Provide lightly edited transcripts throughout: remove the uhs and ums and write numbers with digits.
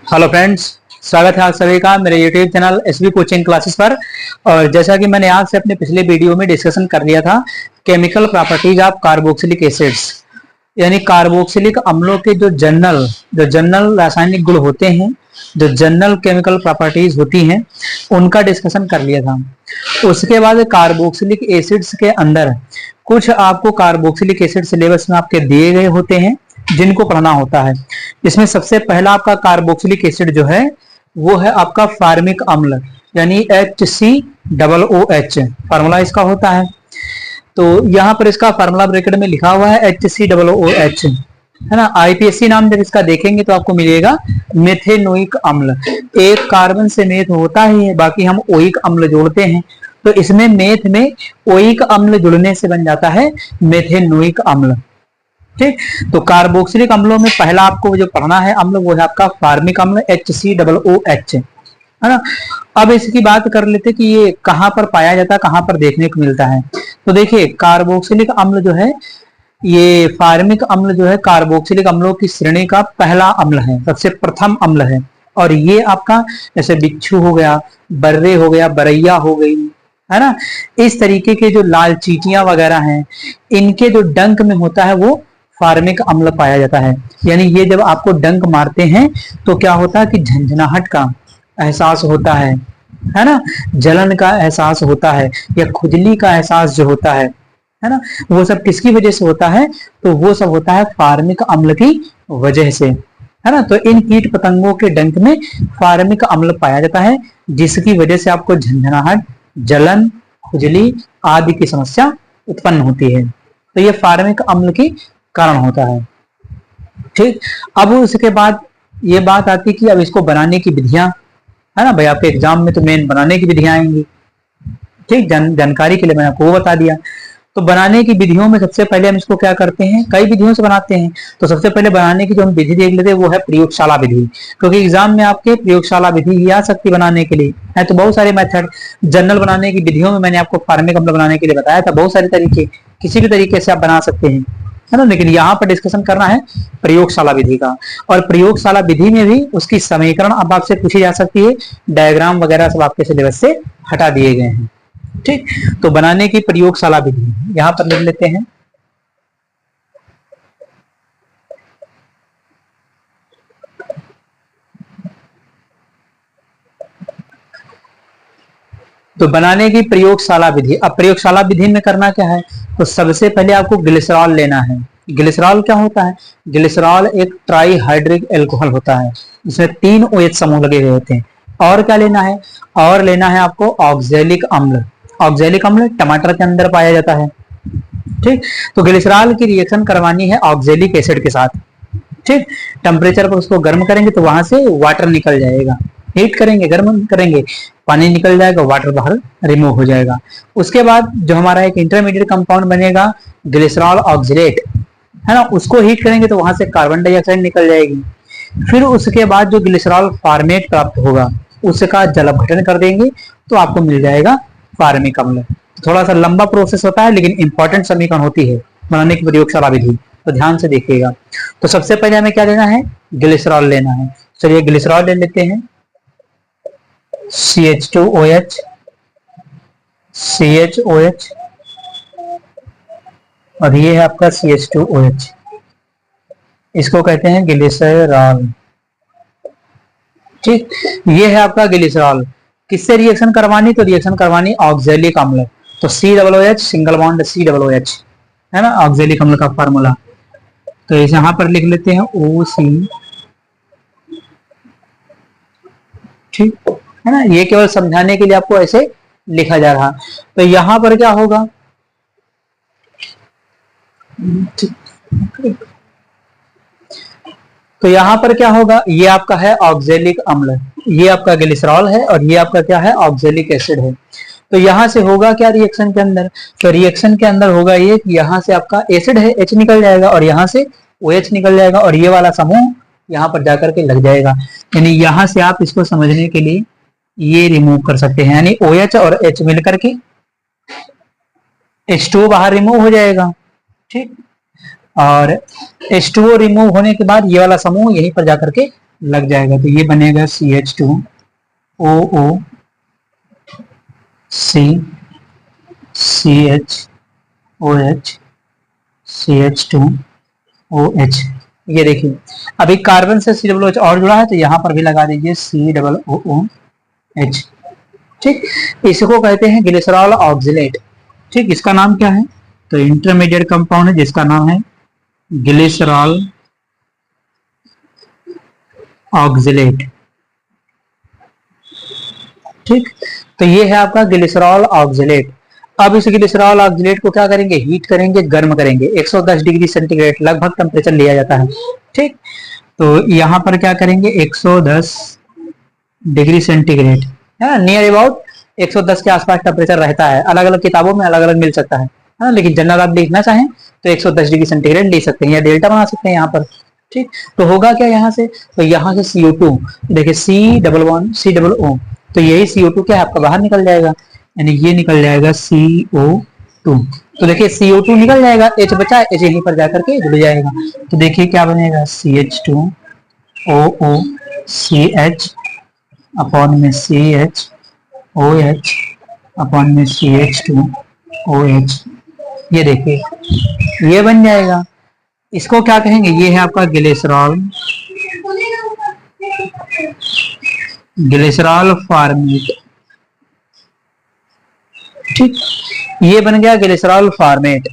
Hello friends, स्वागत है आप सभी का मेरे YouTube channel SB coaching classes पर। और जैसा कि मैंने आज से अपने पिछले वीडियो में डिस्कशन कर लिया था, chemical properties of carboxylic acids, यानी कार्बोक्सिलिक अम्लों के जो जनरल रासायनिक गुण होते हैं, जो जनरल केमिकल प्रॉपर्टीज होती हैं, उनका डिस्कशन कर लिया था। उसके बाद कार्बोक्सिलिक एसिड्स के अंदर कुछ आपको कार्बोक्सिलिक एसिड सिलेबस में आपके दिए गए होते हैं जिनको पढ़ना होता है। इसमें सबसे पहला आपका कार्बोक्सिलिक एसिड जो है वो है आपका फार्मिक अम्ल, यानी HCOOH फार्मूला इसका होता है। तो यहाँ पर इसका फार्मूला ब्रैकेट में लिखा हुआ है HCOOH, है ना। आईपीएससी नाम जब इसका देखेंगे तो आपको मिलेगा मेथेनोइक अम्ल। एक कार्बन से मेथ होता ही है, बाकी हम ओइक अम्ल जोड़ते हैं, तो इसमें मेथ में ओइक अम्ल जुड़ने से बन जाता है मेथेनोइक अम्ल। ठीक, तो कार्बोक्सिलिक अम्लों में पहला आपको जो पढ़ना है अम्ल वो है आपका फार्मिक अम्ल HCOOH, है ना। अब इसकी बात कर लेते कि ये कहाँ पर पाया जाता है, कहाँ पर देखने को मिलता है। तो देखिए, कार्बोक्सिलिक अम्ल जो है, ये फार्मिक अम्ल जो है कार्बोक्सिलिक अम्लों की श्रेणी का पहला अम्ल है, सबसे प्रथम अम्ल है। और ये आपका जैसे बिच्छू हो गया, बर्रे हो गया, बरैया हो गई, है ना, इस तरीके के जो लाल चींटियां वगैरह हैं, इनके जो डंक में होता है वो फार्मिक अम्ल पाया जाता है। यानी ये जब आपको डंक मारते हैं तो क्या होता है कि झंझनाहट का एहसास होता है ना, जलन का एहसास होता है, या खुजली का एहसास जो होता है ना, वो सब किसकी वजह से होता है? तो वो सब होता है फार्मिक अम्ल की वजह से, है ना। तो इन कीट पतंगों के डंक में फार्मिक अम्ल पाया जाता है, जिसकी वजह से आपको झंझनाहट, जलन, खुजली आदि की समस्या उत्पन्न होती है। तो ये फार्मिक अम्ल की कारण होता है। ठीक, अब उसके बाद ये बात आती कि अब इसको बनाने की विधियां, है ना भाई, आपके एग्जाम में तो मेन बनाने की विधियां आएंगी। ठीक, जानकारी के लिए मैंने आपको वो बता दिया। तो बनाने की विधियों में सबसे पहले हम इसको क्या करते हैं, कई विधियों से बनाते हैं। तो सबसे पहले बनाने की जो हम विधि देख लेते हैं वो है प्रयोगशाला विधि, क्योंकि एग्जाम में आपके प्रयोगशाला विधि ही आ सकती बनाने के लिए है। तो बहुत सारे मेथड जनरल बनाने की विधियों में मैंने आपको फार्मिक अम्ल बनाने के लिए बताया था, बहुत सारे तरीके, किसी भी तरीके से आप बना सकते हैं, है ना। लेकिन यहाँ पर डिस्कशन करना है प्रयोगशाला विधि का। और प्रयोगशाला विधि में भी उसकी समीकरण अब आपसे पूछी जा सकती है, डायग्राम वगैरह सब आपके सिलेबस से हटा दिए गए हैं। ठीक, तो बनाने की प्रयोगशाला विधि यहां पर लिख लेते हैं। तो बनाने की प्रयोगशाला विधि, अब प्रयोगशाला विधि में करना क्या है, तो सबसे पहले आपको ग्लिसरॉल लेना है। ग्लिसरॉल क्या होता है? ग्लिसरॉल एक ट्राईहाइड्रिक एल्कोहल होता है, इसमें 3 OH समूह लगे हुए होते हैं। और क्या लेना है? और लेना है आपको ऑक्जेलिक अम्ल। ऑक्जेलिक अम्ल टमाटर के अंदर पाया जाता है। ठीक, तो ग्लिसरॉल की रिएक्शन करवानी है ऑक्जेलिक एसिड के साथ। ठीक, टेम्परेचर पर उसको गर्म करेंगे तो वहां से वाटर निकल जाएगा, हीट करेंगे, गर्म करेंगे, पानी निकल जाएगा, वाटर बाहर रिमूव हो जाएगा। उसके बाद जो हमारा एक इंटरमीडिएट कंपाउंड बनेगा ग्लिसरॉल ऑक्जिलेट, है ना, उसको हीट करेंगे तो वहां से कार्बन डाइऑक्साइड निकल जाएगी। फिर उसके बाद जो ग्लिसरॉल फॉर्मेट प्राप्त होगा उसका जल अपघटन कर देंगे तो आपको मिल जाएगा फार्मिक अम्ल। थोड़ा सा लंबा प्रोसेस होता है लेकिन इंपॉर्टेंट समीकरण होती है बनाने की प्रयोगशाला विधि, तो ध्यान से देखिएगा। तो सबसे पहले हमें क्या लेना है? ग्लिसरॉल लेना है। चलिए ग्लिसरॉल ले लेते हैं, CH2OH, CHOH, और ये है आपका CH2OH, इसको कहते हैं ग्लिसरॉल। ठीक, ये है आपका ग्लिसरॉल। किससे रिएक्शन करवानी? तो रिएक्शन करवानी ऑक्जेलिक अम्ल, तो COOH सिंगल बॉन्ड COOH, है ना, ऑक्जेलिक अम्ल का फार्मूला। तो इसे यहां पर लिख लेते हैं OC। ठीक है ना, ये केवल समझाने के लिए आपको ऐसे लिखा जा रहा। तो यहां पर क्या होगा, तो यहां पर क्या होगा, ये आपका है ऑक्जेलिक अम्ल, ये आपका ग्लिसरॉल है, और ये आपका क्या है? ऑक्जेलिक एसिड है। तो यहां से होगा क्या रिएक्शन के अंदर? तो रिएक्शन के अंदर होगा ये कि यहां से आपका एसिड है H निकल जाएगा, और यहां से OH निकल जाएगा, और ये वाला समूह यहां पर जाकर के लग जाएगा। यानी यहां से आप इसको समझने के लिए ये रिमूव कर सकते हैं, यानी OH और H मिलकर के H2O बाहर रिमूव हो जाएगा। ठीक, और H2O रिमूव होने के बाद ये वाला समूह यहीं पर जाकर के लग जाएगा तो ये बनेगा CH2OO CHOH CH2OH। ये देखिए अभी कार्बन से COOH और जुड़ा है तो यहाँ पर भी लगा दीजिए COOH। ठीक, इसको कहते हैं ग्लिसरॉल ऑक्सिलेट। ठीक, इसका नाम क्या है? तो इंटरमीडिएट कंपाउंड है जिसका नाम है ग्लिसरॉल ऑक्सिलेट। ठीक, तो ये है आपका ग्लिसरॉल ऑक्सिलेट। अब इस ग्लिसरॉल ऑक्सिलेट को क्या करेंगे? हीट करेंगे, गर्म करेंगे। 110 डिग्री सेंटीग्रेड लगभग टेम्परेचर लिया जाता है। ठीक, तो यहाँ पर क्या करेंगे? 110 डिग्री सेंटीग्रेड है ना, नियर अबाउट 110 के आसपास टेम्परेचर रहता है। अलग अलग किताबों में अलग अलग मिल सकता है ना, लेकिन जनरल आप लिखना चाहें तो 110 डिग्री सेंटीग्रेड ले सकते हैं या डेल्टा बना सकते हैं यहाँ पर। ठीक, तो होगा क्या यहाँ से? तो यहाँ से CO2 देखिए C11COO, तो यही CO2 क्या है आपका बाहर निकल जाएगा, यानी ये निकल जाएगा CO2। तो देखिए CO2 निकल जाएगा, H बचा, H यहीं पर जाकर के जुड़ जाएगा। तो देखिए क्या बनेगा? CH2OO CH अपॉन में CHOH अपॉन में CH2OH। ये देखिए ये बन जाएगा। इसको क्या कहेंगे? ये है आपका ग्लिसरॉल फॉर्मेट। ठीक, ये बन गया ग्लिसरॉल फॉर्मेट,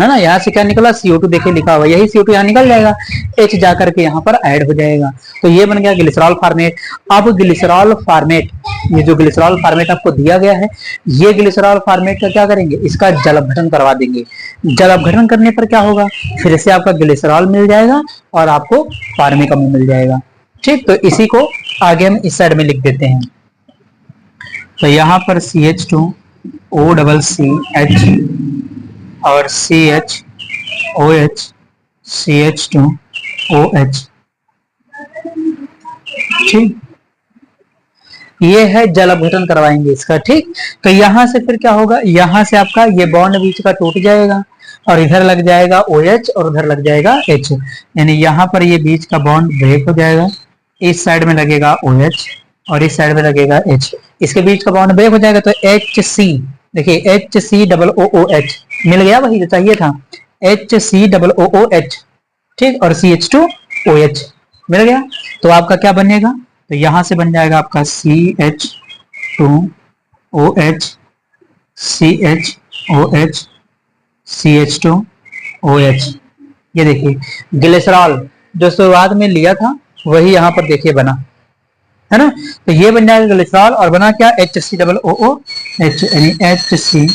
है ना। यहाँ से क्या निकला? CO2 देखिए लिखा हुआ, यही CO2 यहाँ निकल जाएगा, H जाकर के यहाँ पर ऐड हो जाएगा, तो ये बन गया ग्लिसरॉल फॉर्मेट। अब ग्लिसरॉल फॉर्मेट, ये जो ग्लिसरॉल फॉर्मेट आपको दिया गया है, ये ग्लिसरॉल फॉर्मेट का क्या करेंगे? इसका जल अपघटन करवा देंगे। जल अपघटन करने पर क्या होगा? फिर से आपका ग्लिसरॉल मिल जाएगा और आपको फॉर्मिक अम्ल मिल जाएगा। ठीक, तो इसी को आगे हम इस साइड में लिख देते हैं। तो यहाँ पर CH2OCH और CHOH CH2OH। ठीक, ये है जल अपघटन करवाएंगे इसका। ठीक, तो यहां से फिर क्या होगा? यहां से आपका ये बॉन्ड बीच का टूट जाएगा और इधर लग जाएगा OH और उधर लग जाएगा H, यानी यहाँ पर ये बीच का बॉन्ड ब्रेक हो जाएगा। इस साइड में लगेगा OH और इस साइड में लगेगा H, इसके बीच का बॉन्ड ब्रेक हो जाएगा तो HC, देखिए HCOOH मिल गया, वही जो चाहिए था, HCOOH। ठीक, और CH2OH मिल गया। तो आपका क्या बनेगा? तो यहां से बन जाएगा आपका CH2OH CHOH CH2OH। ये देखिए ग्लिसरॉल जो शुरुआत में लिया था वही यहाँ पर देखिए बना, है ना। तो ये बन जाएगा ग्लिसरॉल और बना क्या? HCOOH यानी HCOO।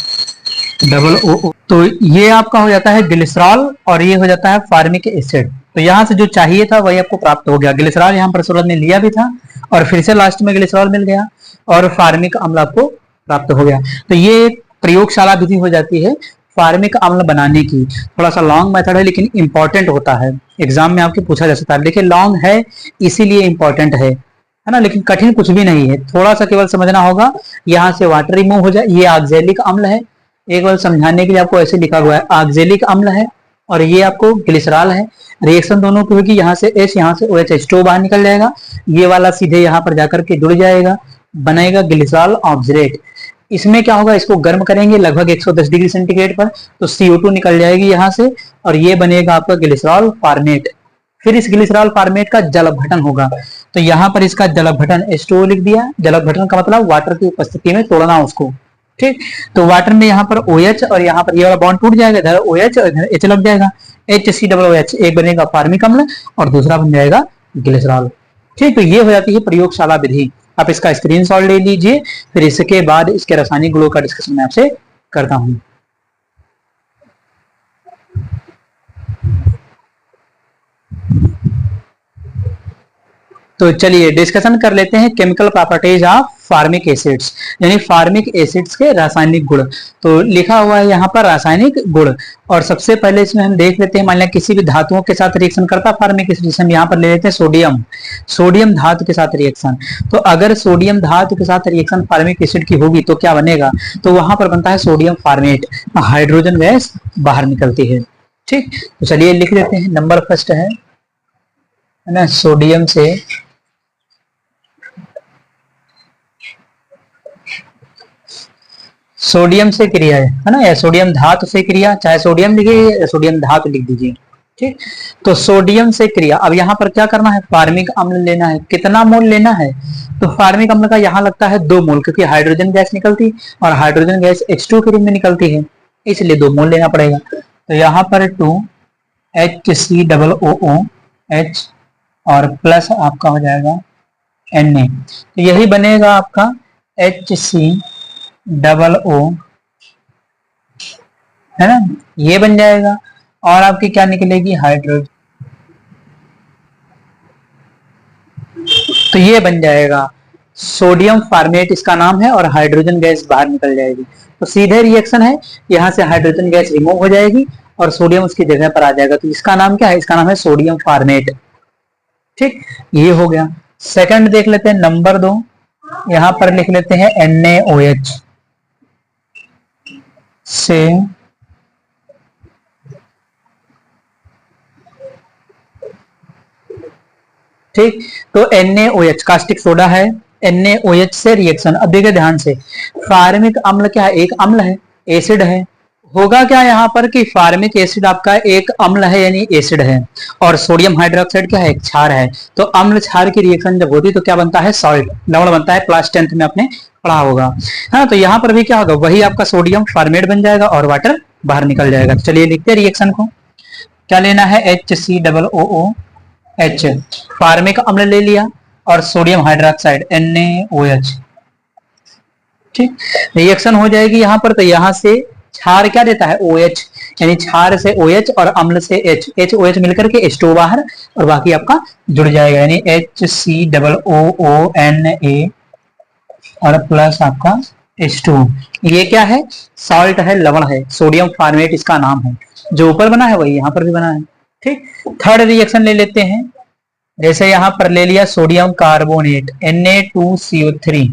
तो ये आपका हो जाता है ग्लिसरॉल और ये हो जाता है फॉर्मिक एसिड। तो यहाँ से जो चाहिए था वही आपको प्राप्त हो गया। ग्लिसरॉल यहाँ पर शुरुआत में लिया भी था और फिर से लास्ट में ग्लिसरॉल मिल गया और फॉर्मिक अम्ल आपको प्राप्त हो गया। तो ये एक प्रयोगशाला विधि हो जाती है फॉर्मिक अम्ल बनाने की। थोड़ा सा लॉन्ग मेथड है लेकिन इंपॉर्टेंट होता है, एग्जाम में आपके पूछा जा सकता है। देखिए लॉन्ग है इसीलिए इंपॉर्टेंट है ना, लेकिन कठिन कुछ भी नहीं है, थोड़ा सा केवल समझना होगा। यहाँ से वाटर रिमूव हो जाए, ये ऑक्जेलिक अम्ल है, एक बार समझाने के लिए आपको ऐसे लिखा हुआ है ऑक्जेलिक अम्ल है और ये आपको ग्लिसरॉल है। रिएक्शन दोनों की होगी, यहाँ से H यहाँ से OH, H2O बाहर निकल जाएगा, ये वाला सीधे यहाँ पर जाकर के जुड़ जाएगा, बनेगा ग्लिसरॉल ऑक्सिलेट। इसमें क्या होगा? इसको गर्म करेंगे लगभग 110 डिग्री सेंटीग्रेड पर, तो CO2 निकल जाएगी यहाँ से और ये बनेगा आपका ग्लिसरॉल फॉर्मेट। फिर इस ग्लिसरॉल फॉर्मेट का जल अपघटन होगा, तो यहाँ पर इसका जल अपघटन H2O लिख दिया। जल अपघटन का मतलब वाटर की उपस्थिति में तोड़ना उसको। ठीक, तो वाटर में यहाँ पर OH और यहाँ पर ये वाला बॉन्ड टूट जाएगा, इधर OH और इधर H लग जाएगा, HCOOH, एक बनेगा फॉर्मिक अम्ल और दूसरा बन जाएगा ग्लिसरॉल। ठीक, तो ये हो जाती है प्रयोगशाला विधि। आप इसका स्क्रीनशॉट ले लीजिए, फिर इसके बाद इसके रासायनिक गुणों का डिस्कशन मैं आपसे करता हूं। तो चलिए डिस्कशन कर लेते हैं chemical properties of formic acids, यानी फार्मिक एसिड्स के रासायनिक गुण। तो लिखा हुआ है यहाँ पर रासायनिक गुण, और सबसे पहले इसमें हम देख लेते हैं, मान लिया किसी भी धातुओं के साथ रिएक्शन करता फार्मिक एसिड, हम यहाँ पर ले लेते हैं सोडियम, सोडियम धातु के साथ रिएक्शन। तो अगर सोडियम धातु के साथ रिएक्शन फार्मिक एसिड की होगी तो क्या बनेगा? तो वहां पर बनता है सोडियम फॉर्मेट, हाइड्रोजन गैस बाहर निकलती है। ठीक, तो चलिए लिख लेते हैं। नंबर फर्स्ट है ना, सोडियम से सोडियम से क्रिया है ना, या सोडियम धातु से क्रिया, चाहे सोडियम लिखिए या सोडियम धातु लिख दीजिए। ठीक, तो सोडियम से क्रिया। अब यहाँ पर क्या करना है, फार्मिक अम्ल लेना है। कितना मोल लेना है, तो फार्मिक अम्ल का यहाँ लगता है 2 मोल, क्योंकि हाइड्रोजन गैस निकलती और हाइड्रोजन गैस H2 के रूप में निकलती है, इसलिए 2 मोल लेना पड़ेगा। तो यहाँ पर 2HCOOH और प्लस आपका हो जाएगा Na, तो यही बनेगा आपका HCOO, है ना, ये बन जाएगा। और आपकी क्या निकलेगी, हाइड्रोजन, तो ये बन जाएगा सोडियम फार्मेट इसका नाम है, और हाइड्रोजन गैस बाहर निकल जाएगी। तो सीधे रिएक्शन है, यहाँ से हाइड्रोजन गैस रिमूव हो जाएगी और सोडियम उसकी जगह पर आ जाएगा। तो इसका नाम क्या है, इसका नाम है सोडियम फार्मेट। ठीक, ये हो गया। सेकंड देख लेते हैं, नंबर 2, यहां पर लिख लेते हैं NaOH से ठीक, तो NaOH कास्टिक सोडा है, NaOH से रिएक्शन। अब देखिए ध्यान से, फार्मिक अम्ल क्या है, एक अम्ल है, एसिड है। होगा क्या यहाँ पर कि फार्मिक एसिड आपका एक अम्ल है यानी एसिड है, और सोडियम हाइड्रोक्साइड क्या है, एक क्षार है। तो अम्ल क्षार की रिएक्शन जब होती है तो क्या बनता है, सॉल्ट, लवण बनता है। क्लास 10th में आपने पढ़ा होगा, हाँ। तो यहाँ पर भी क्या होगा, वही आपका सोडियम फार्मेट बन जाएगा और वाटर बाहर निकल जाएगा। तो चलिए लिखते हैं रिएक्शन को। क्या लेना है, HCOOH, फार्मिक अम्ल ले लिया, और सोडियम हाइड्रोक्साइड NaOH। ठीक, रिएक्शन हो जाएगी यहाँ पर। तो यहाँ से क्षार क्या देता है, OH, यानी क्षार से OH और अम्ल से HOH मिलकर के H2 बाहर, और बाकी आपका जुड़ जाएगा, यानी HCOONA और प्लस आपका H2। ये क्या है, सॉल्ट है, लवण है, सोडियम फार्मेट इसका नाम है। जो ऊपर बना है वही यहाँ पर भी बना है। ठीक, थर्ड रिएक्शन ले लेते हैं। जैसे यहाँ पर ले लिया सोडियम कार्बोनेट Na2CO3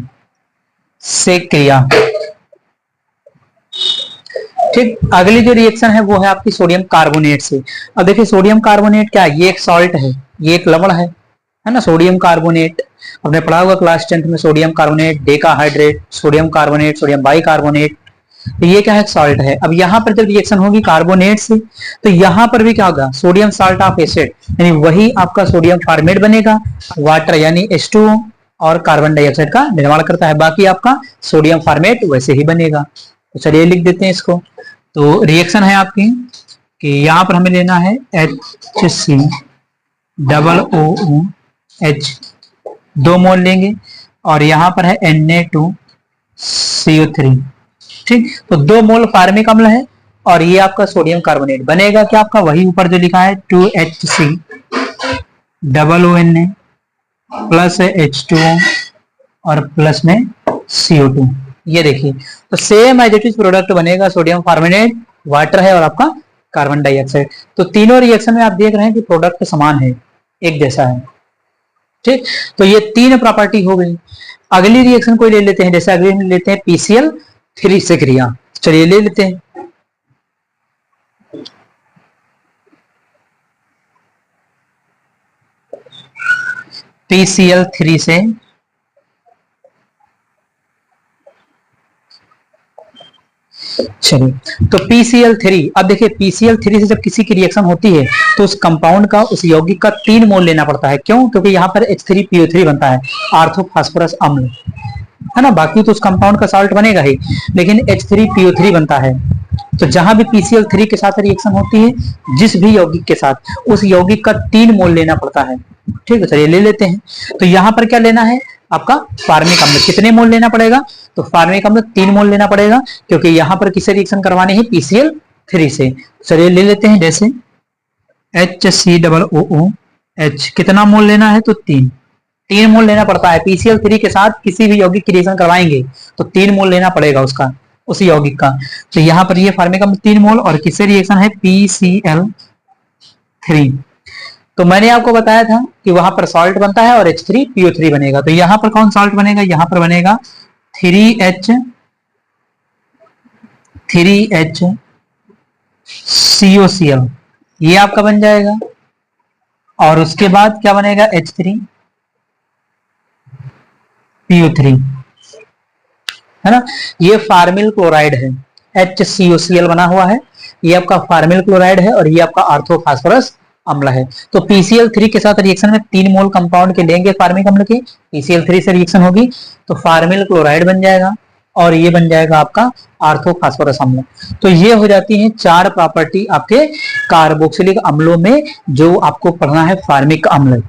से क्रिया। ठीक, अगली जो रिएक्शन है वो है आपकी सोडियम कार्बोनेट से। अब देखिए सोडियम कार्बोनेट क्या है, ये एक सॉल्ट है, ये एक लवण है ना। सोडियम कार्बोनेट आपने पढ़ा होगा क्लास 10th में, sodium carbonate, decahydrate, sodium carbonate, sodium bicarbonate. तो ये क्या है, सॉल्ट है। अब यहाँ पर जब रिएक्शन होगी कार्बोनेट से, तो यहाँ पर भी क्या होगा, सोडियम साल्ट ऑफ एसिड, यानी वही आपका सोडियम फार्मेट बनेगा, वाटर यानी H2O और कार्बन डाइऑक्साइड का निर्माण करता है। बाकी आपका सोडियम फार्मेट वैसे ही बनेगा। तो चलिए लिख देते हैं इसको। तो रिएक्शन है आपकी कि यहाँ पर हमें लेना है HCOOH, 2 मोल लेंगे, और यहाँ पर है Na2CO3। ठीक, तो 2 मोल फार्मिक अम्ल है, और ये आपका सोडियम कार्बोनेट बनेगा क्या, आपका वही ऊपर जो लिखा है 2HCOONA प्लस H2O और प्लस में CO2। ये देखिए, तो same as it is product बनेगा, सोडियम फार्मेट, वाटर है और आपका कार्बन डाइऑक्साइड। तो तीनों रिएक्शन में आप देख रहे हैं कि प्रोडक्ट समान है, एक जैसा है। ठीक, तो ये 3 प्रॉपर्टी हो गई। अगली रिएक्शन कोई ले लेते हैं, जैसे अगली लेते हैं PCl3 से क्रिया। चलिए ले लेते हैं। PCl3 से चलिए, तो PCl3, अब देखिए PCl3 से जब किसी की रिएक्शन होती है तो उस कंपाउंड का, उस यौगिक का 3 मोल लेना पड़ता है। क्यों, क्योंकि यहाँ पर H3PO3 बनता है, आर्थोफॉस्फोरस अम्ल, है ना। बाकी तो उस कंपाउंड का साल्ट बनेगा ही, लेकिन H3PO3 बनता है। तो जहां भी PCl3 के साथ रिएक्शन होती है, जिस भी यौगिक के साथ, उस यौगिक का 3 मोल लेना पड़ता है। ठीक है, चलिए ले लेते हैं। तो यहाँ पर क्या लेना है आपका, फार्मिक अम्ल। कितने मोल लेना पड़ेगा, तो फार्मिक अम्ल 3 मोल लेना पड़ेगा, क्योंकि यहाँ पर किसे रिएक्शन करवानी है, PCl3 से। चलिए ले लेते हैं। जैसे HCOOH, कितना मोल लेना है, तो 3 मोल लेना पड़ता है। PCl3 के साथ किसी भी यौगिक की रिएक्शन करवाएंगे तो 3 मोल लेना पड़ेगा उसका, उस यौगिक का। तो यहाँ पर ये फार्मिक अम्ल 3 मोल, और किससे रिएक्शन है, PCl3। तो मैंने आपको बताया था कि वहां पर सॉल्ट बनता है और H3PO3 बनेगा। तो यहां पर कौन सॉल्ट बनेगा, यहां पर बनेगा 3HCOCl, ये आपका बन जाएगा। और उसके बाद क्या बनेगा, H3PO3। है ना। ये फार्मिल क्लोराइड है, HCOCl बना हुआ है, ये आपका फार्मिल क्लोराइड है और ये आपका आर्थोफास्फोरस अम्ल है। तो PCl3 के साथ रिएक्शन में 3 मोल कंपाउंड के लेंगे फार्मिक अम्ल के, PCl3 से रिएक्शन होगी तो फार्मिल क्लोराइड बन जाएगा और ये बन जाएगा आपका आर्थोफास्फोरस अम्ल। तो ये हो जाती है 4 प्रॉपर्टी आपके कार्बोक्सिलिक अम्लों में जो आपको पढ़ना है फार्मिक अम्ल,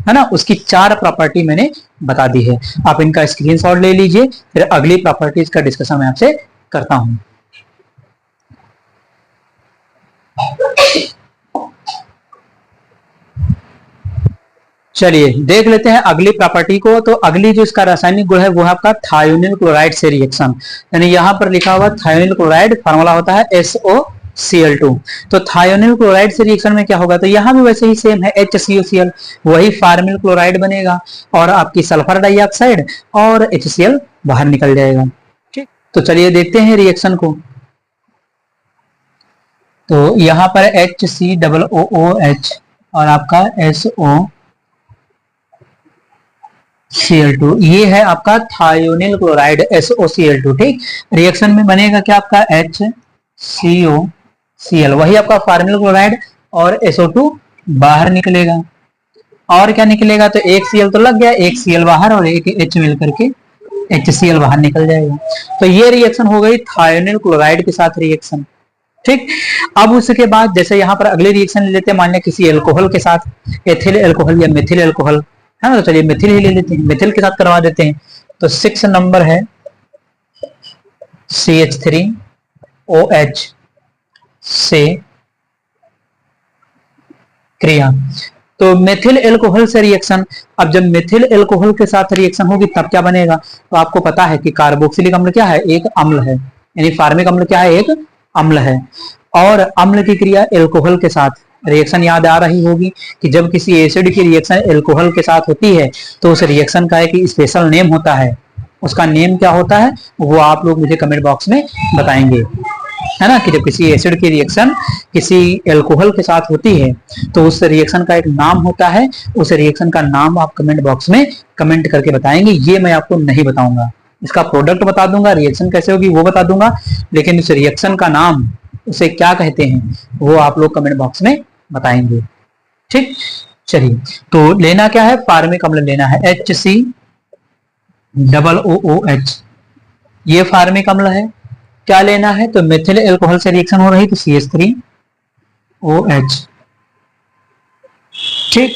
है ना, उसकी 4 प्रॉपर्टी मैंने बता दी है। आप इनका स्क्रीनशॉट ले लीजिए, फिर अगली प्रॉपर्टीज का डिस्कशन मैं आपसे करता हूं। चलिए देख लेते हैं अगली प्रॉपर्टी को। तो अगली जो इसका रासायनिक गुण है वो है आपका थायोनिल क्लोराइड से रिएक्शन, यानी यहां पर लिखा हुआ थायोनिल क्लोराइड, फार्मूला होता है SOCl2। तो थायोनिल क्लोराइड से रिएक्शन में क्या होगा, तो यहां भी वैसे ही सेम है, HCOCl, वही फार्मिल क्लोराइड बनेगा और आपकी सल्फर डाइऑक्साइड और HCl बाहर निकल जाएगा। ठीक, तो चलिए देखते हैं रिएक्शन को। तो यहां पर HCOOH और आपका SOCl2, ये है आपका थायोनिल क्लोराइड SOCl2। ठीक, रिएक्शन में बनेगा क्या आपका HCOCl, वही आपका फार्मिल क्लोराइड और SO2 बाहर निकलेगा। और क्या निकलेगा, तो एक Cl तो लग गया, एक Cl बाहर और एक H मिल करके HCl बाहर निकल जाएगा। तो ये रिएक्शन हो गई थायोनिल क्लोराइड के साथ रिएक्शन। ठीक, अब उसके बाद जैसे यहाँ पर अगले रिएक्शन ले लेते हैं, मान लिया किसी एल्कोहल के साथ, एथिल एल्कोहल या मिथिल एल्कोहल, है ना। तो चलिए मिथिल ही ले लेते हैं, मिथिल के साथ करवा देते हैं। तो 6 नंबर है CH3OH से क्रिया। तो मिथिल एल्कोहल से रिएक्शन, अब जब मिथिल एल्कोहल के साथ रिएक्शन होगी तब क्या बनेगा, तो आपको पता है कि कार्बोक्सिलिक अम्ल क्या है, एक अम्ल है, यानी फार्मिक अम्ल क्या है, एक अम्ल है। और अम्ल की क्रिया एल्कोहल के साथ, रिएक्शन याद आ रही होगी कि जब किसी एसिड की रिएक्शन एल्कोहल के साथ होती है तो उस रिएक्शन का एक स्पेशल नेम होता है, उसका नेम क्या होता है वो आप लोग मुझे कमेंट बॉक्स में बताएंगे, है ना। कि जब किसी एसिड की रिएक्शन किसी एल्कोहल के साथ होती है तो उस रिएक्शन का एक नाम होता है, उस रिएक्शन का नाम आप कमेंट बॉक्स में कमेंट करके बताएंगे। ये मैं आपको नहीं बताऊंगा, इसका प्रोडक्ट बता दूंगा, रिएक्शन कैसे होगी वो बता दूंगा, लेकिन उस रिएक्शन का नाम उसे क्या कहते हैं वो आप लोग कमेंट बॉक्स में बताएंगे। ठीक, चलिए तो लेना क्या है, फार्मिक अम्ल लेना है HCOOH, ये फार्मिक अम्ल है। क्या लेना है, तो मिथिल एल्कोहल से रिएक्शन हो रही तो CH3OH। ठीक,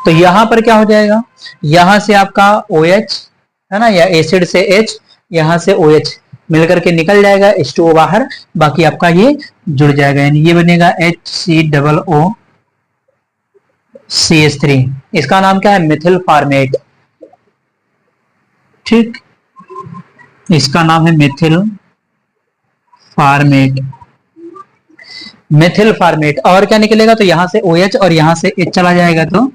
तो यहां पर क्या हो जाएगा, यहां से आपका OH है ना, या एसिड से H, यहां से OH मिलकर के निकल जाएगा, H2O बाहर, बाकी आपका ये जुड़ जाएगा, यानी ये बनेगा HCOOCH3। इसका नाम क्या है, मिथिल फार्मेट। ठीक, इसका नाम है मिथिल फार्मेट, मिथिल फार्मेट। और क्या निकलेगा, तो यहां से OH और यहां से H चला जाएगा तो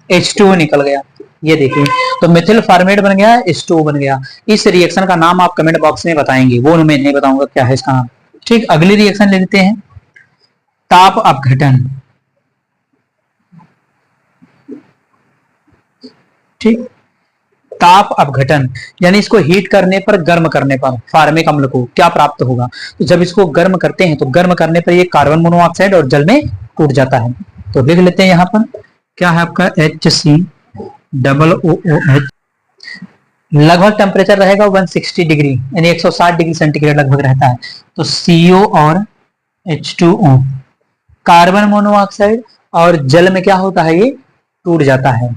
H2O निकल गया, ये देखिए। तो मिथिल फार्मेट बन गया, H2O बन गया। इस रिएक्शन का नाम आप कमेंट बॉक्स में बताएंगे, वो मैं नहीं बताऊंगा क्या है इसका नाम। ठीक, अगली रिएक्शन ले लेते हैं, ताप अपघटन। ठीक, ताप अपघटन यानी इसको हीट करने पर, गर्म करने पर फार्मिक अम्ल को क्या प्राप्त होगा, तो जब इसको गर्म करते हैं तो गर्म करने पर ये कार्बन मोनोऑक्साइड और जल में टूट जाता है। तो लिख लेते हैं यहां पर क्या है आपका HCOOH। लगभग टेम्परेचर रहेगा 160 डिग्री, यानी 160 डिग्री सेंटीग्रेड लगभग रहता है। तो CO और H2O, कार्बन मोनोऑक्साइड और जल में क्या होता है, ये टूट जाता है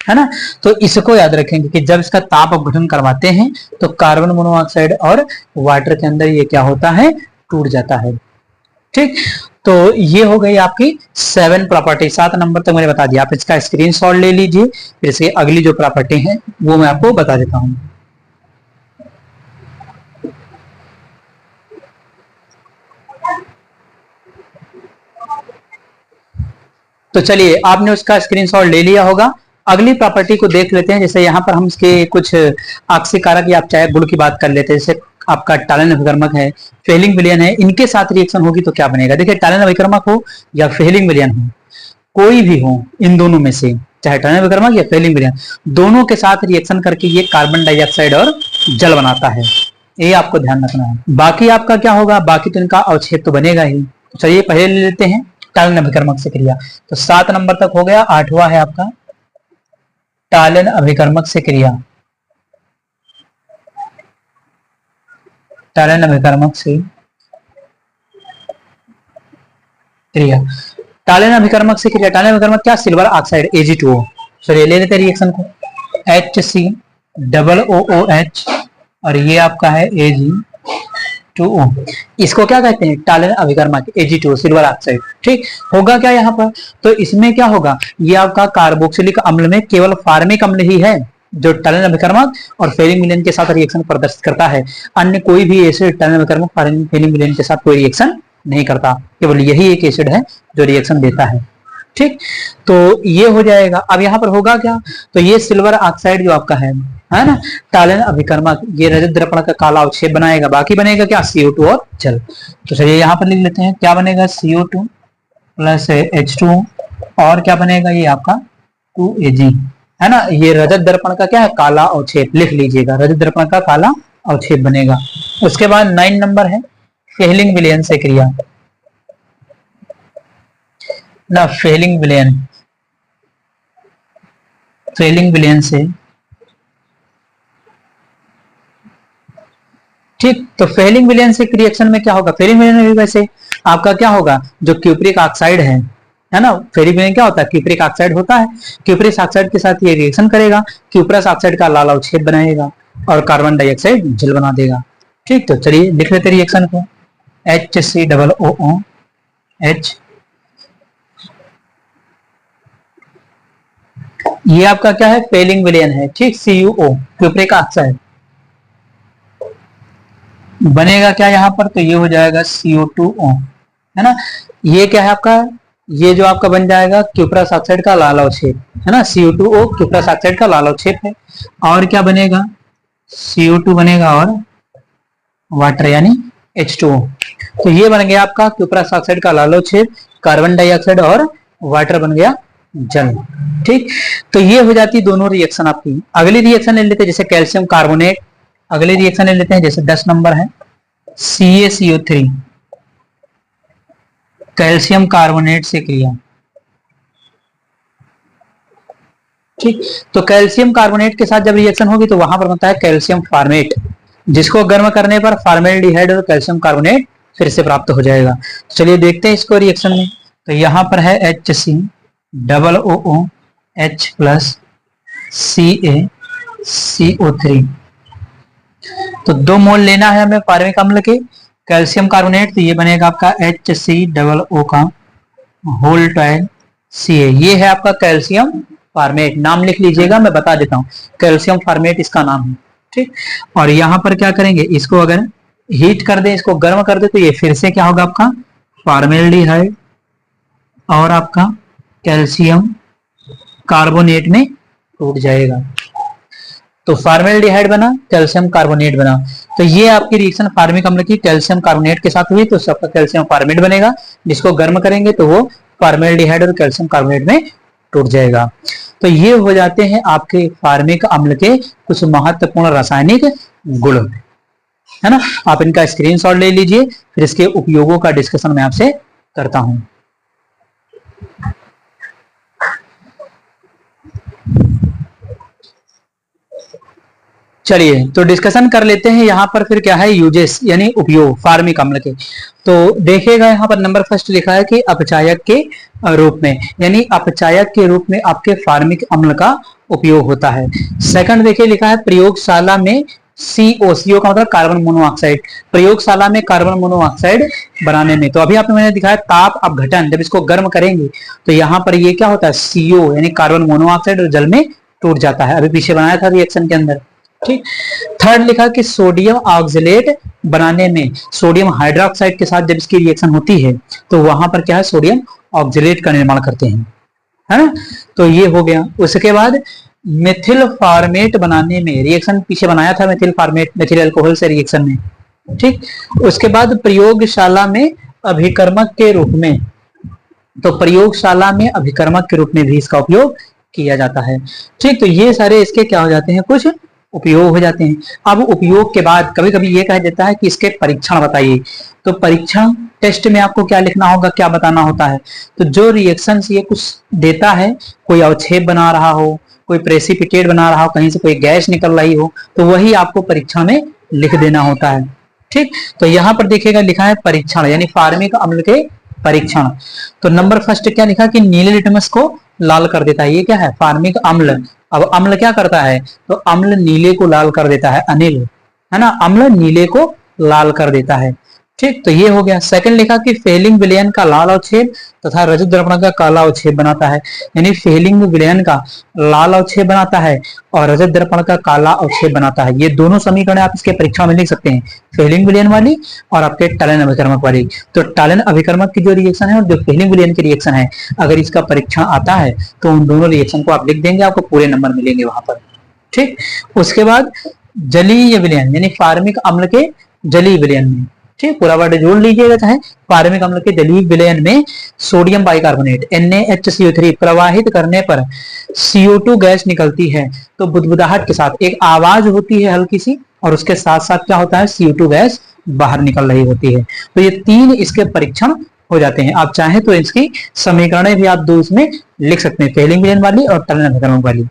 ना। तो इसको याद रखेंगे कि जब इसका ताप अपघटन करवाते हैं तो कार्बन मोनोऑक्साइड और वाटर के अंदर ये क्या होता है, टूट जाता है। ठीक, तो ये हो गई आपकी 7 प्रॉपर्टी, 7 नंबर तक मैंने बता दिया, आप इसका स्क्रीनशॉट ले लीजिए, फिर इसकी अगली जो प्रॉपर्टी है वो मैं आपको बता देता हूं। तो चलिए आपने उसका स्क्रीनशॉट ले लिया होगा, अगली प्रॉपर्टी को देख लेते हैं। जैसे यहाँ पर हम इसके कुछ आक्सीकारक या आप चाहे गुण की बात कर लेते हैं, जैसे आपका टालन अभिकर्मक है, फेलिंग विलयन है, इनके साथ रिएक्शन होगी तो क्या बनेगा। देखिए टालन अभिकर्मक हो या फेलिंग विलयन हो, कोई भी हो इन दोनों में से, चाहे टालन अभिकर्मक या फेलिंग विलयन, दोनों के साथ रिएक्शन करके ये कार्बन डाइऑक्साइड और जल बनाता है, ये आपको ध्यान रखना है। बाकी आपका क्या होगा, बाकी तो इनका अवक्षेप तो बनेगा ही। चलिए पहले ले लेते हैं टालन अभिकर्मक से क्रिया। तो 7 नंबर तक हो गया। 8वां है आपका टालन अभिकर्मक से क्रिया। टालन अभिकर्मक से क्रिया, टालन अभिकर्मक से क्रिया। टालन अभिकर्मक क्या, सिल्वर ऑक्साइड Ag2O। चलिए ले लेते हैं रिएक्शन को, HCOOH और ये आपका है Ag2O। इसको क्या कहते हैं, टालन अभिकर्मक Ag2O, सिल्वर ऑक्साइड। ठीक होगा क्या यहाँ पर, तो इसमें क्या होगा, ये आपका कार्बोक्सिलिक अम्ल में केवल फार्मिक अम्ल ही है जो टालन अभिकर्मक और फेरिक मिलेन के साथ रिएक्शन प्रदर्शित करता है। अन्य कोई भी एसिड टालन अभिकर्मक फेरिक मिलेन के साथ कोई रिएक्शन नहीं करता, केवल यही एक एसिड है जो रिएक्शन देता है। ठीक, तो ये हो जाएगा। अब यहाँ पर होगा क्या, तो ये सिल्वर ऑक्साइड जो आपका है ना, टालन अभिकर्मक, ये रजत दर्पण का काला अवक्षेप बनाएगा। बाकी बनेगा क्या, CO2 और जल। तो चलिए यहाँ पर लिख लेते हैं, क्या बनेगा, CO2 प्लस H2O और क्या बनेगा, ये आपका 2Ag है ना। ये रजत दर्पण का क्या है, काला अवक्षेप, लिख लीजिएगा, रजत दर्पण का काला अवक्षेप बनेगा। उसके बाद 9 नंबर है फेहलिंग विलयन से क्रिया ना, फेहलिंग विलयन से। ठीक, तो फेहलिंग विलयन से रिएक्शन में क्या होगा, फेहलिंग विलयन में भी वैसे आपका क्या होगा, जो क्यूप्रिक ऑक्साइड है ना, फेरिक विलयन क्या होता है, क्यूप्रिक ऑक्साइड होता है। क्यूप्रिक ऑक्साइड के साथ ये रिएक्शन करेगा, क्यूप्रस ऑक्साइड का लाल अवक्षेप बनाएगा और कार्बन डाइऑक्साइड जल बना देगा। ठीक, तो चलिए लिख लेते रिएक्शन को, HCOOH, ये आपका क्या है, फेलिंग विलयन है। ठीक, CuO क्यूप्रिक ऑक्साइड बनेगा क्या यहाँ पर, तो ये हो जाएगा CO2O है ना। ये क्या है आपका, ये जो आपका बन जाएगा क्यूप्रस ऑक्साइड का लाल अवक्षेप है ना, CO2O क्यूप्रस ऑक्साइड का लाल अवक्षेप है। और क्या बनेगा, CO2 बनेगा और वाटर यानी H2O। तो ये बन गया आपका क्यूप्रस ऑक्साइड का लाल अवक्षेप, कार्बन डाइऑक्साइड और वाटर बन गया जल। ठीक, तो ये हो जाती दोनों रिएक्शन आपकी। अगली रिएक्शन ले लेते हैं जैसे कैल्शियम कार्बोनेट। अगली रिएक्शन ले लेते हैं जैसे 10 नंबर है CaCO3, कैल्शियम कार्बोनेट से क्रिया। ठीक, तो कैल्शियम कार्बोनेट के साथ जब रिएक्शन होगी तो वहां पर बनता है कैल्शियम फार्मेट, जिसको गर्म करने पर फार्मेल्डिहाइड और कैल्शियम कार्बोनेट फिर से प्राप्त हो जाएगा। चलिए देखते हैं इसको रिएक्शन में। तो यहां पर है HCOOH प्लस CaCO3। तो 2 मोल लेना है हमें फार्मिक अम्ल के कैल्शियम कार्बोनेट, तो ये बनेगा आपका HCOO का होल टाइम Ca। ये है आपका कैल्शियम फार्मेट, नाम लिख लीजिएगा, मैं बता देता हूँ, कैल्शियम फार्मेट इसका नाम है। ठीक, और यहाँ पर क्या करेंगे, इसको अगर हीट कर दे, इसको गर्म कर दे, तो ये फिर से क्या होगा आपका फार्मेल्डिहाइड और आपका कैल्शियम कार्बोनेट में टूट जाएगा। तो फार्मेल्डिहाइड बना, कैल्शियम कार्बोनेट बना। तो ये आपकी रिएक्शन फार्मिक अम्ल की कैल्शियम कार्बोनेट के साथ हुई, तो सबका कैल्शियम फार्मेट बनेगा, जिसको गर्म करेंगे तो वो फार्मेल्डिहाइड और कैल्शियम कार्बोनेट में टूट जाएगा। तो ये हो जाते हैं आपके फार्मिक अम्ल के कुछ महत्वपूर्ण रासायनिक गुण है ना। आप इनका स्क्रीनशॉट ले लीजिए, फिर इसके उपयोगों का डिस्कशन मैं आपसे करता हूं। चलिए तो डिस्कशन कर लेते हैं यहाँ पर, फिर क्या है यूजेस यानी उपयोग फार्मिक अम्ल के। तो देखिएगा यहाँ पर नंबर फर्स्ट लिखा है कि अपचायक के रूप में, यानी अपचायक के रूप में आपके फार्मिक अम्ल का उपयोग होता है। सेकंड देखिए लिखा है प्रयोगशाला में CO का मतलब कार्बन मोनोऑक्साइड, प्रयोगशाला में कार्बन मोनोऑक्साइड बनाने में। तो अभी आपने मैंने दिखाया ताप अपघटन, जब इसको गर्म करेंगे तो यहाँ पर ये क्या होता है CO यानी कार्बन मोनोऑक्साइड और जल में टूट जाता है, अभी पीछे बनाया था रिएक्शन के अंदर। ठीक, थर्ड लिखा कि सोडियम ऑक्सलेट बनाने में सोडियम हाइड्रोक्साइड के साथ जब इसकी रिएक्शन होती है तो वहां पर क्या है सोडियम ऑक्सलेट का निर्माण करते हैं, है ना। तो ये हो गया। उसके बाद मेथिल फार्मेट बनाने में, रिएक्शन पीछे बनाया था मेथिल फार्मेट मेथिल अल्कोहल से रिएक्शन में। ठीक, उसके बाद प्रयोगशाला में अभिकर्मक के रूप में, तो प्रयोगशाला में अभिकर्मक के रूप में भी इसका उपयोग किया जाता है। ठीक, तो ये सारे इसके क्या हो जाते हैं कुछ उपयोग हो जाते हैं। अब उपयोग के बाद कभी कभी ये कह देता है कि इसके परीक्षण बताइए, तो परीक्षण टेस्ट में आपको क्या लिखना होगा, क्या बताना होता है। तो जो रिएक्शन ये कुछ देता है, कोई अवक्षेप बना रहा हो, कोई प्रेसिपिटेट बना रहा हो, कहीं से कोई गैस निकल रही हो, तो वही आपको परीक्षण में लिख देना होता है। ठीक, तो यहाँ पर देखिएगा लिखा है परीक्षण, यानी फार्मिक अम्ल के परीक्षण। तो नंबर फर्स्ट क्या लिखा कि नीले लिटमस को लाल कर देता है। ये क्या है, फार्मिक अम्ल। अब अम्ल क्या करता है, तो अम्ल नीले को लाल कर देता है, अनिल है ना, अम्ल नीले को लाल कर देता है। ठीक, तो ये हो गया। सेकंड लिखा कि फेलिंग विलयन का लाल अवक्षेप तथा रजत दर्पण का काला अवक्षेप बनाता है। यानी फेलिंग विलयन का लाल अवक्षेप बनाता है और रजत दर्पण का काला अवक्षेप बनाता है। ये दोनों समीकरण आप इसके परीक्षा में लिख सकते हैं, फेलिंग विलयन वाली और आपके टलन अभिकर्मक वाली। तो टलन अभिकर्मक की जो रिएक्शन है और जो फेलिंग विलयन की रिएक्शन है, अगर इसका परीक्षण आता है तो उन दोनों रिएक्शन को आप लिख देंगे, आपको पूरे नंबर मिलेंगे वहां पर। ठीक, उसके बाद जलीय विलयन, यानी फार्मिक अम्ल के जलीय विलयन में, ठीक, पूरा वर्ड जोड़ लीजिएगा, चाहे फार्मिक अम्ल के जलीय विलयन में सोडियम बाइकार्बोनेट NaHCO3 प्रवाहित करने पर CO2 गैस निकलती है। तो बुदबुदाहट के साथ एक आवाज होती है हल्की सी, और उसके साथ साथ क्या होता है, CO2 गैस बाहर निकल रही होती है। तो ये तीन इसके परीक्षण हो जाते हैं। आप चाहें तो इसकी समीकरणें भी आप दो इसमें लिख सकते हैं, फेलिंग विलयन वाली और टलन अभिकर्मक वाली।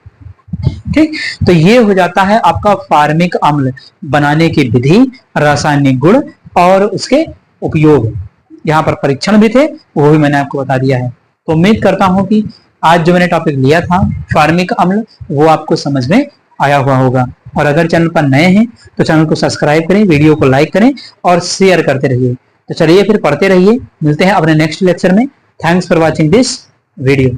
ठीक, तो ये हो जाता है आपका फार्मिक अम्ल बनाने की विधि, रासायनिक गुण और उसके उपयोग। यहाँ पर परीक्षण भी थे, वो भी मैंने आपको बता दिया है। तो उम्मीद करता हूं कि आज जो मैंने टॉपिक लिया था फार्मिक अम्ल, वो आपको समझ में आया हुआ होगा। और अगर चैनल पर नए हैं तो चैनल को सब्सक्राइब करें, वीडियो को लाइक करें और शेयर करते रहिए। तो चलिए फिर पढ़ते रहिए, मिलते हैं अपने नेक्स्ट लेक्चर में। Thanks for watching this video.